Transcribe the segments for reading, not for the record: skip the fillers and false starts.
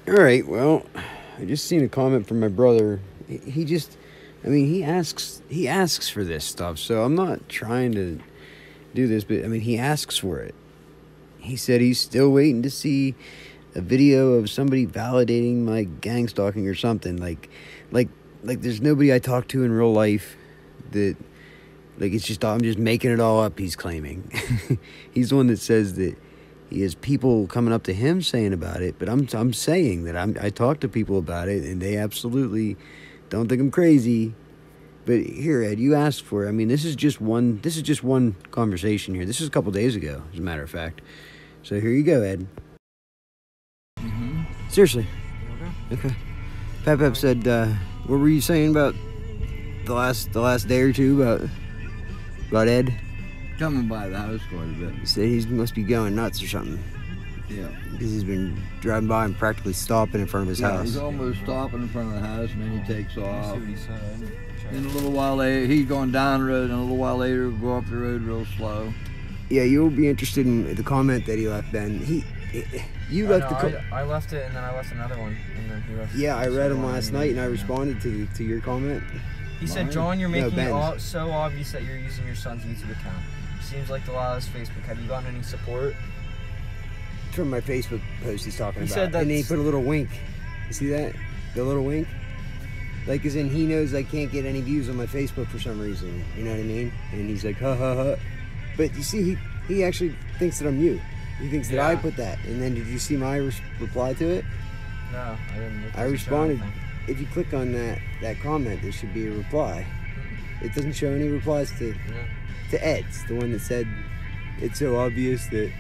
All right, well, I just seen a comment from my brother. He just, I mean, he asks for this stuff, so I'm not trying to do this, but I mean, he asks for it. He said he's still waiting to see a video of somebody validating my gang stalking or something. Like there's nobody I talk to in real life that, like, it's just, I'm just making it all up, he's claiming. He's the one that says that he has people coming up to him saying about it, but I'm saying that I talk to people about it, and they absolutely don't think I'm crazy. But here, Ed, you asked for it. I mean, this is just one conversation here. This is a couple days ago, as a matter of fact. So here you go, Ed. Mm-hmm. Seriously. Okay. Pep said, what were you saying about the last day or two about Ed? Coming by the house quite a bit. He said he must be going nuts or something. Yeah. Because he's been driving by and practically stopping in front of his house. He's almost stopping in front of the house, and then he takes off. See what he said. And a little while later, he's going down the road, and a little while later, we'll go up the road real slow. Yeah, you'll be interested in the comment that he left, Ben. You left I left it, and then I left another one, and then he left. Yeah, I read him last night, and I responded to your comment. He said, John, you're making Ben's. it so obvious that you're using your son's YouTube account. Seems like the lot of his Facebook. Have you gotten any support? From my Facebook post he's talking He about. said And then he that's- put a little wink. You see that? The little wink? Like, as in he knows I can't get any views on my Facebook for some reason. You know what I mean? And he's like, ha ha ha. But you see, he actually thinks that I'm you. He thinks that I put that. And then did you see my reply to it? No, I didn't. I responded. If you click on that comment, there should be a reply. It doesn't show any replies to Ed's, the one that said it's so obvious that.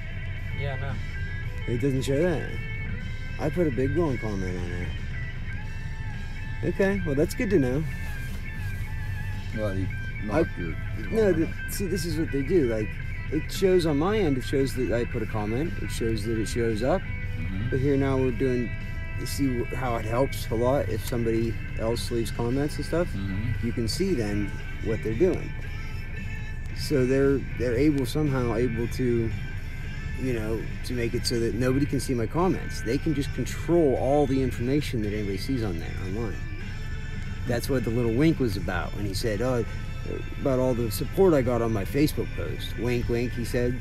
Yeah, no. It doesn't show that. I put a big long comment on there. Okay, well that's good to know. Well, he knocked See, this is what they do. Like, it shows on my end. It shows that I put a comment. It shows that it shows up. Mm-hmm. But here now we're doing. You see how it helps a lot if somebody else leaves comments and stuff. Mm-hmm. You can see then what they're doing. So they're somehow able to, to make it so that nobody can see my comments. They can just control all the information that anybody sees on there online. That's what the little wink was about when he said, "Oh, about all the support I got on my Facebook post." Wink, wink. He said,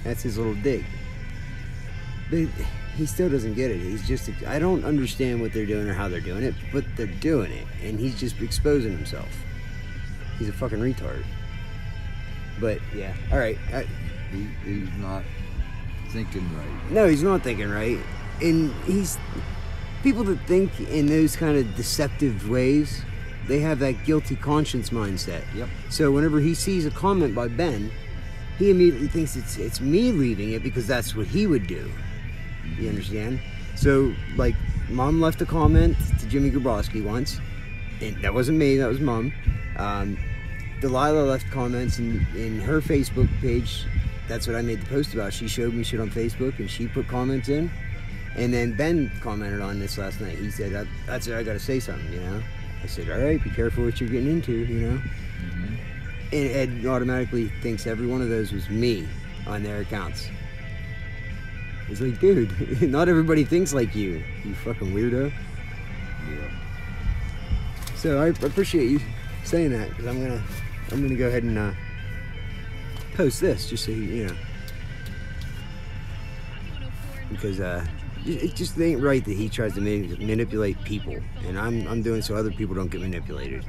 that's his little dig. But he still doesn't get it. He's just, I don't understand what they're doing or how they're doing it, but they're doing it, and he's just exposing himself. He's a fucking retard. But yeah, all right. He's not thinking right. No, he's not thinking right. And people that think in those kind of deceptive ways, they have that guilty conscience mindset. Yep. So whenever he sees a comment by Ben, he immediately thinks it's me leaving it because that's what he would do. You understand? So, like, Mom left a comment to Jimmy Grabowski once, and that wasn't me, that was Mom. Delilah left comments in her Facebook page. That's what I made the post about. She showed me shit on Facebook, and she put comments in. And then Ben commented on this last night. He said, that's it, I gotta say something, I said, all right, be careful what you're getting into, Mm-hmm. And Ed automatically thinks every one of those was me on their accounts. It's like, dude, not everybody thinks like you fucking weirdo. Yeah. So I appreciate you saying that, because I'm gonna go ahead and post this just so you know, because it just ain't right that he tries to manipulate people, and I'm doing so other people don't get manipulated.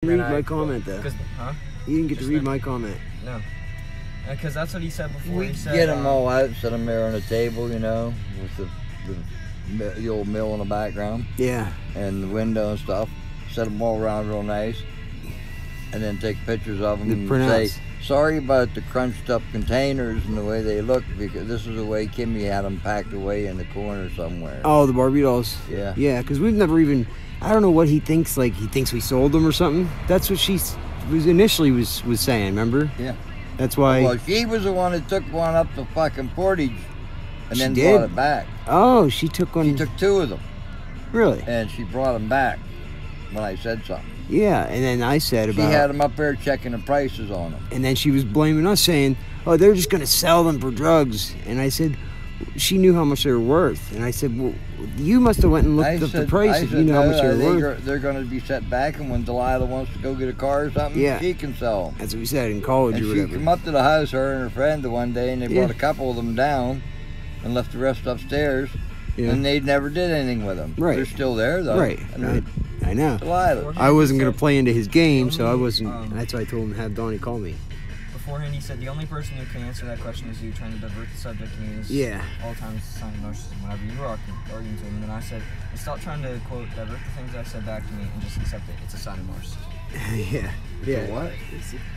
Read my comment though. Huh? You didn't get to read my comment. No. Because that's what he said before. We He said, get them all out, set them there on the table, with the old mill in the background Yeah. and the window and stuff. Set them all around real nice, and then take pictures of them The and printouts. say, sorry about the crunched up containers and the way they look, because this is the way Kimmy had them packed away in the corner somewhere. Oh, the Barbie dolls. Yeah. Yeah, because we've never even. I don't know what he thinks. Like, he thinks we sold them or something. That's what she was saying. Remember? Yeah. That's why. Well, she was the one that took one up to fucking Portage and She then did? brought it back. Oh, she took one. She took two of them, Really? and she brought them back when I said something. Yeah, and then I said She about. had them up there checking the prices on them. And then she was blaming us, saying, "Oh, they're just gonna sell them for drugs." And I said, she knew how much they were worth. And I said, well, you must have went and looked up the price if you knew how much they were worth. They're going to be set back, and when Delilah wants to go get a car or something, she can sell them. That's what we said in college and or whatever. she came up to the house, her and her friend, the one day, and they brought a couple of them down and left the rest upstairs. Yeah. And they never did anything with them. Right. They're still there, though. Right. I know. Delilah. I wasn't going to play into his game, so I wasn't. That's why I told him to have Donnie call me. Beforehand, he said the only person who can answer that question is you, trying to divert the subject. And he was all the time it's a sign of narcissism whenever you were arguing to him. And then I said, stop trying to, quote, divert the things I said back to me and just accept it. It's a sign of narcissism. Yeah. What?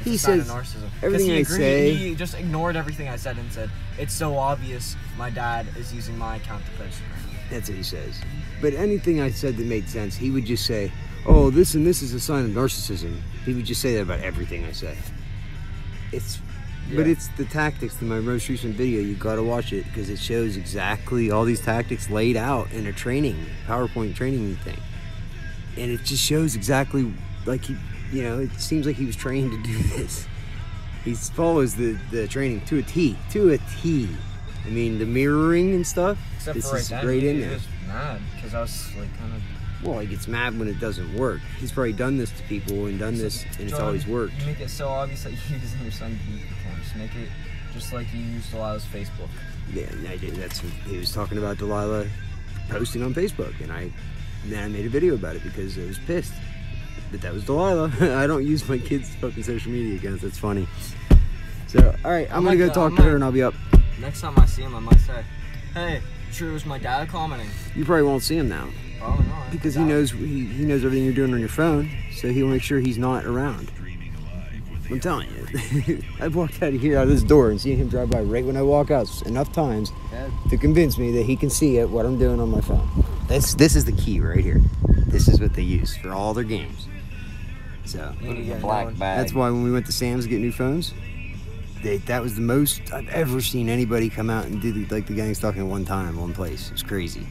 He says narcissism. Everything I say. He just ignored everything I said and said, it's so obvious my dad is using my account to play Instagram. That's what he says. But anything I said that made sense, he would just say, oh, this and this is a sign of narcissism. He would just say that about everything I say. But it's the tactics in my most recent video. You got to watch it because it shows exactly all these tactics laid out in a PowerPoint training thing. And it just shows exactly like it seems like he was trained to do this. He follows the training to a T. I mean, the mirroring and stuff. Except this for is right right then, in he there. was mad because I was like kind of. Well, he gets mad when it doesn't work. He's probably done this to people and done this, and it's always worked. You make it so obvious that you're using your son's account. Just make it just like you used Delilah's Facebook. Yeah, I did. That's what he was talking about, Delilah posting on Facebook, and then I made a video about it because I was pissed. But that was Delilah. I don't use my kids' fucking social media accounts. That's funny. So, all right, I'm gonna go talk to her, and I'll be up. Next time I see him, I might say, "Hey, sure it was my dad commenting." You probably won't see him now. Probably not. Because he knows everything you're doing on your phone, so he'll make sure he's not around. I'm telling you. I've walked out of this door, and seen him drive by right when I walk out enough times to convince me that he can see what I'm doing on my phone. This is the key right here. This is what they use for all their games. So that's why when we went to Sam's to get new phones, that was the most I've ever seen anybody come out and do the gang stalking at one time, one place. It was crazy.